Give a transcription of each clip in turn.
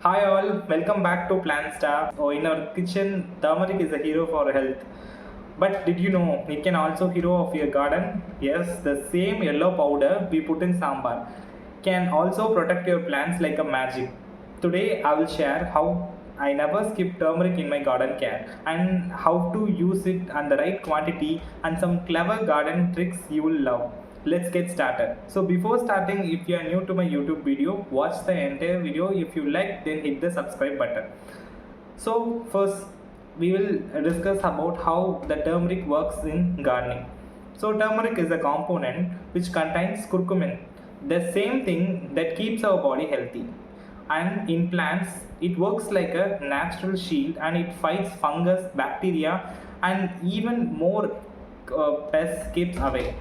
Hi all, welcome back to Plant Star. Oh, in our kitchen, turmeric is a hero for health. But did you know it can also hero of your garden? Yes, the same yellow powder we put in sambar can also protect your plants like a magic. Today I will share how I never skip turmeric in my garden care and how to use it and the right quantity and some clever garden tricks you will love. Let's get started. So before starting, if you are new to my YouTube video, watch the entire video. If you like, then hit the subscribe button. So first we will discuss about how the turmeric works in gardening. So turmeric is a component which contains curcumin, the same thing that keeps our body healthy. And in plants, it works like a natural shield and it fights fungus, bacteria, and even more pests keeps away.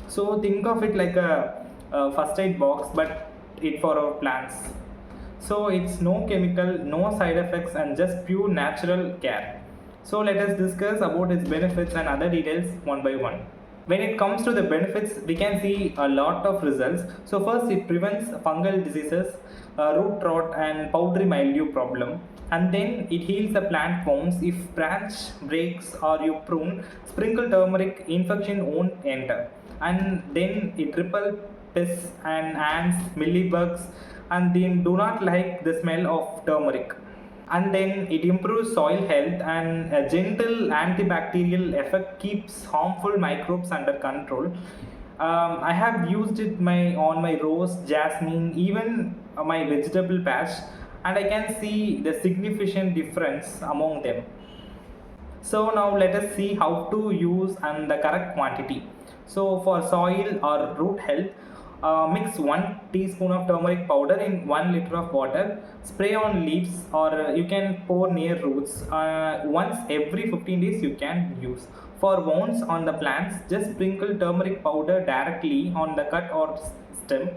So think of it like a first aid box, but it for our plants. So it's no chemical, no side effects, and just pure natural care. So let us discuss about its benefits and other details one by one. When it comes to the benefits, we can see a lot of results. So first, it prevents fungal diseases, root rot and powdery mildew problem, and then it heals the plant wounds. If branch breaks or you prune, sprinkle turmeric, infection won't enter. And then it repel pests and ants, mealybugs, and then do not like the smell of turmeric. And then it improves soil health, and a gentle antibacterial effect keeps harmful microbes under control. I have used it on my rose, jasmine, even my vegetable patch, and I can see the significant difference among them. So now let us see how to use and the correct quantity. So for soil or root health, mix 1 teaspoon of turmeric powder in 1 liter of water. Spray on leaves or you can pour near roots. Once every 15 days you can use. For wounds on the plants, just sprinkle turmeric powder directly on the cut or stem.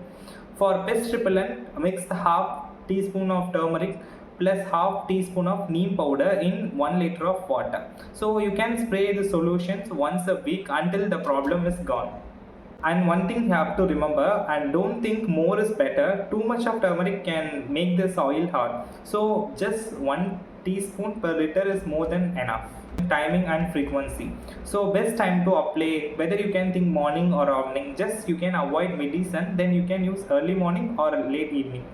For pest repellent, mix half teaspoon of turmeric plus half teaspoon of neem powder in 1 liter of water. So you can spray the solutions once a week until the problem is gone. And one thing you have to remember, and don't think more is better. Too much of turmeric can make the soil hard. So just 1 teaspoon per liter is more than enough. Timing and frequency. So best time to apply, whether you can think morning or evening. Just you can avoid midi sun, then you can use early morning or late evening.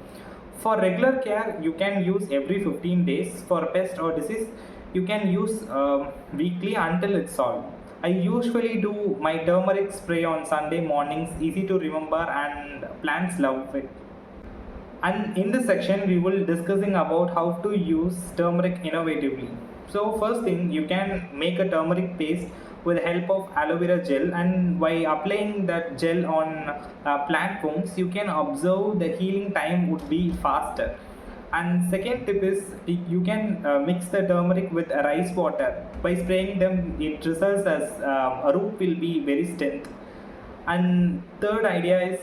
For regular care, you can use every 15 days. For pest or disease, you can use weekly until it's solved. I usually do my turmeric spray on Sunday mornings, easy to remember, and plants love it. And in this section, we will discussing about how to use turmeric innovatively. So first thing, you can make a turmeric paste with the help of aloe vera gel, and by applying that gel on plant wounds, you can observe the healing time would be faster. And second tip is you can mix the turmeric with rice water. By spraying them, it results as a root will be very strength. And third idea is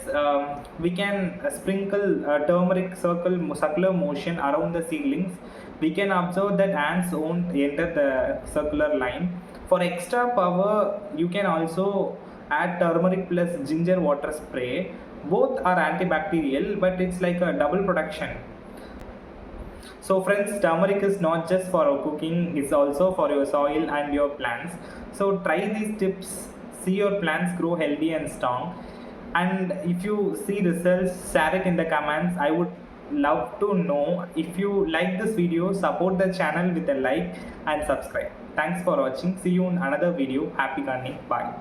we can sprinkle turmeric circular motion around the seedlings. We can observe that ants won't enter the circular line. For extra power, you can also add turmeric plus ginger water spray. Both are antibacterial, but it's like a double protection. So friends, turmeric is not just for our cooking, it's also for your soil and your plants. So try these tips, see your plants grow healthy and strong. And if you see results, share it in the comments. I would love to know. If you like this video, support the channel with a like and subscribe. Thanks for watching. See you in another video. Happy gardening. Bye.